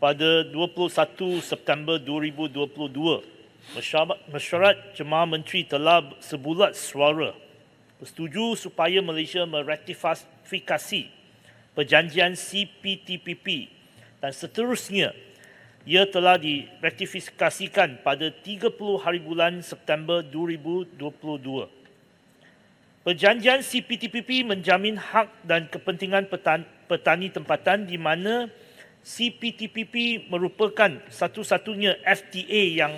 pada 21 September 2022, Mesyuarat Jemaah Menteri telah sebulat suara bersetuju supaya Malaysia meratifikasi perjanjian CPTPP dan seterusnya ia telah diratifikasikan pada 30 hari bulan September 2022. Perjanjian CPTPP menjamin hak dan kepentingan petani tempatan di mana CPTPP merupakan satu-satunya FTA yang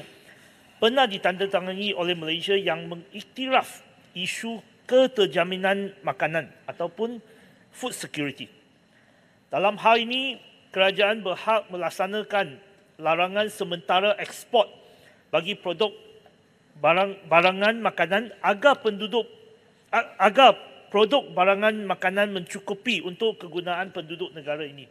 pernah ditandatangani oleh Malaysia yang mengiktiraf isu keterjaminan makanan ataupun food security. Dalam hal ini, kerajaan berhak melaksanakan larangan sementara ekspor bagi produk barangan makanan agar produk barangan makanan mencukupi untuk kegunaan penduduk negara ini.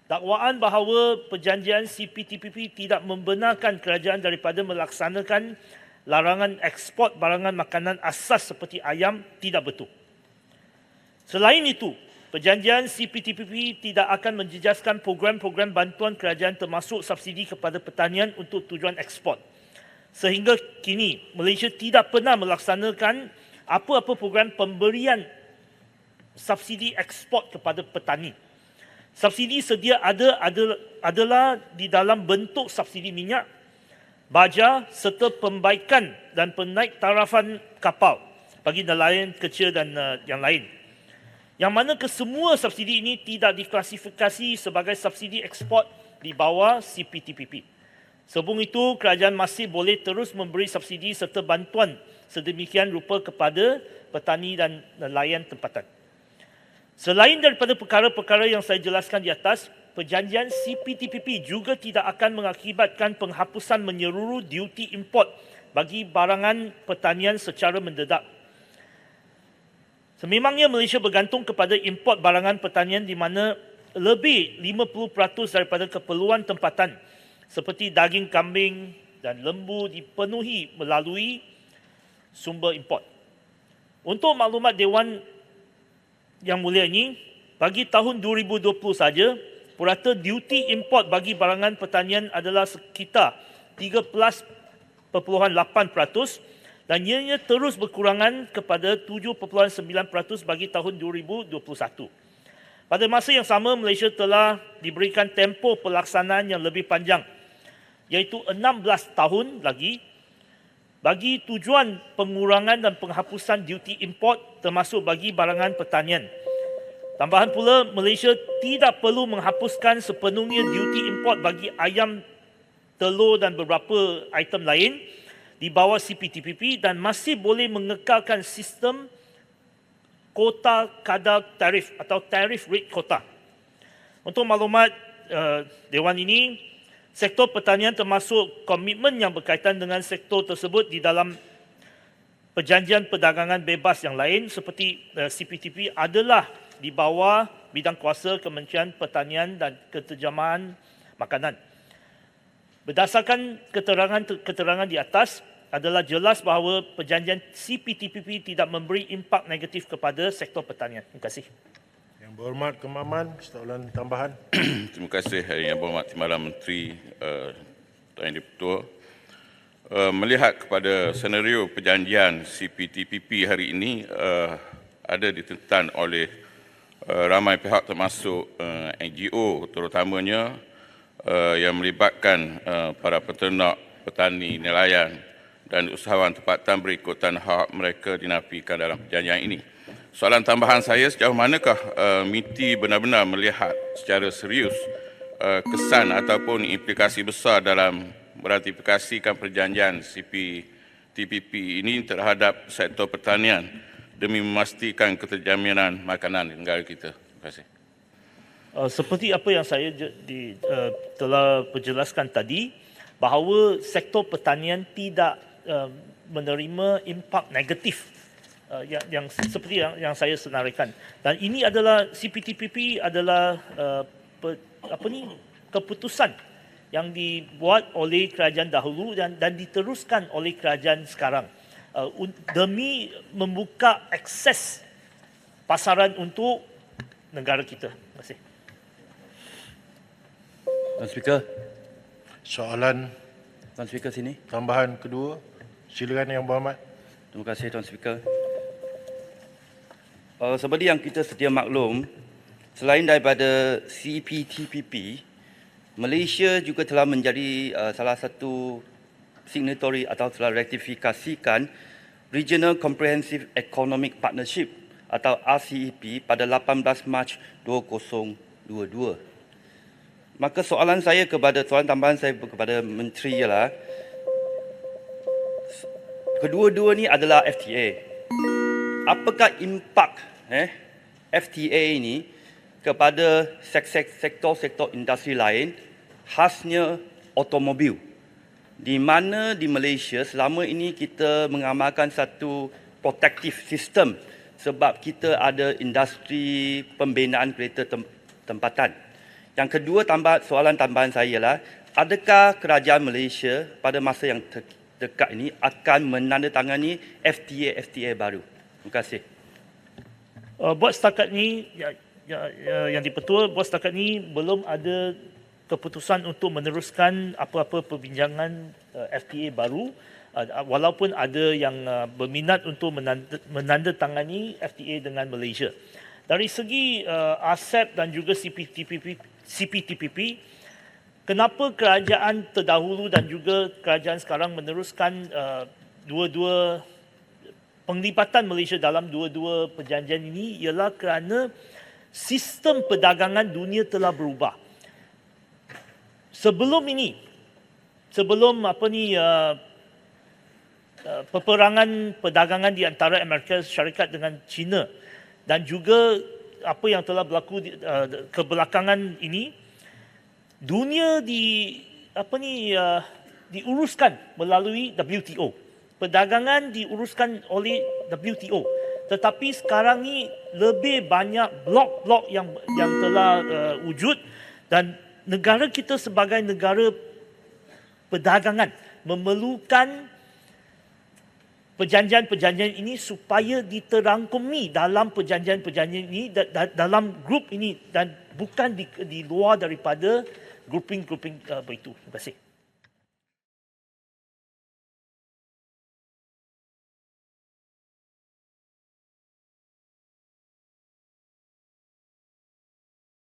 Dakwaan bahawa perjanjian CPTPP tidak membenarkan kerajaan daripada melaksanakan larangan ekspor barangan makanan asas seperti ayam tidak betul. Selain itu, perjanjian CPTPP tidak akan menjejaskan program-program bantuan kerajaan termasuk subsidi kepada pertanian untuk tujuan ekspor. Sehingga kini, Malaysia tidak pernah melaksanakan apa-apa program pemberian subsidi ekspor kepada petani. Subsidi sedia adalah di dalam bentuk subsidi minyak, baja serta pembaikan dan penaik tarafan kapal bagi nelayan kecil dan yang lain. Yang mana kesemua subsidi ini tidak diklasifikasi sebagai subsidi ekspor di bawah CPTPP. Sebelum itu, kerajaan masih boleh terus memberi subsidi serta bantuan sedemikian rupa kepada petani dan nelayan tempatan. Selain daripada perkara-perkara yang saya jelaskan di atas, perjanjian CPTPP juga tidak akan mengakibatkan penghapusan menyeluruh duty import bagi barangan pertanian secara mendadak. Sememangnya Malaysia bergantung kepada import barangan pertanian di mana lebih 50% daripada keperluan tempatan seperti daging kambing dan lembu dipenuhi melalui sumber import. Untuk maklumat Dewan Yang Mulia ini, bagi tahun 2020 saja, purata duty import bagi barangan pertanian adalah sekitar 13.8% dan ianya terus berkurangan kepada 7.9% bagi tahun 2021. Pada masa yang sama, Malaysia telah diberikan tempoh pelaksanaan yang lebih panjang, iaitu 16 tahun lagi bagi tujuan pengurangan dan penghapusan duty import termasuk bagi barangan pertanian. Tambahan pula, Malaysia tidak perlu menghapuskan sepenuhnya duty import bagi ayam, telur dan beberapa item lain di bawah CPTPP dan masih boleh mengekalkan sistem kota kadar tarif atau tarif rate kota. Untuk maklumat Dewan ini, sektor pertanian termasuk komitmen yang berkaitan dengan sektor tersebut di dalam perjanjian perdagangan bebas yang lain seperti CPTPP adalah di bawah bidang kuasa Kementerian Pertanian dan Keterjamahan Makanan. Berdasarkan keterangan di atas, adalah jelas bahawa perjanjian CPTPP tidak memberi impak negatif kepada sektor pertanian. Terima kasih. Yang berhormat Kemaman, soalan tambahan. Terima kasih Yang Berhormat Timbalan Menteri Tuan Yang Di-Pertua. Melihat kepada senario perjanjian CPTPP hari ini ada ditentukan oleh ramai pihak termasuk NGO terutamanya yang melibatkan para peternak, petani, nelayan dan usahawan tempatan berikutan hak mereka dinafikan dalam perjanjian ini. Soalan tambahan saya, sejauh manakah MITI benar-benar melihat secara serius kesan ataupun implikasi besar dalam meratifikasikan perjanjian CPTPP ini terhadap sektor pertanian demi memastikan keterjaminan makanan di negara kita? Terima kasih. Seperti apa yang saya telah perjelaskan tadi, bahawa sektor pertanian tidak menerima impak negatif yang seperti yang saya senaraikan. Dan ini adalah CPTPP adalah keputusan yang dibuat oleh kerajaan dahulu dan diteruskan oleh kerajaan sekarang demi membuka akses pasaran untuk negara kita. Terima kasih. Tuan Speaker, Soalan Tuan Speaker sini. tambahan kedua. Silakan Yang Berhormat. Terima kasih Tuan Speaker. Seperti yang kita sedia maklum, selain daripada CPTPP, Malaysia juga telah menjadi salah satu signatory atau telah ratifikasikan Regional Comprehensive Economic Partnership atau RCEP pada 18 Mac 2022. Maka soalan tambahan saya kepada Menteri ialah, kedua-dua ni adalah FTA. Apakah impak FTA ini kepada sektor-sektor industri lain, khasnya automobil, di mana di Malaysia selama ini kita mengamalkan satu protective system sebab kita ada industri pembinaan kereta tempatan. Yang kedua, soalan tambahan saya ialah, adakah kerajaan Malaysia pada masa yang dekat ini akan menandatangani FTA baru? Terima kasih. Buat setakat ni, yang dipertua, buat setakat ni belum ada keputusan untuk meneruskan apa-apa perbincangan FTA baru, walaupun ada yang berminat untuk menandatangani FTA dengan Malaysia. Dari segi ASEP dan juga CPTPP, kenapa kerajaan terdahulu dan juga kerajaan sekarang meneruskan dua-dua penglibatan Malaysia dalam dua-dua perjanjian ini ialah kerana sistem perdagangan dunia telah berubah. Sebelum peperangan perdagangan di antara Amerika Syarikat dengan China dan juga apa yang telah berlaku kebelakangan ini, dunia diuruskan melalui WTO. Perdagangan diuruskan oleh WTO. Tetapi sekarang ni lebih banyak blok-blok yang telah wujud, dan negara kita sebagai negara perdagangan memerlukan perjanjian-perjanjian ini supaya diterangkumi dalam perjanjian-perjanjian ini, dalam grup ini, dan bukan di luar daripada grouping-grouping itu. Terima kasih.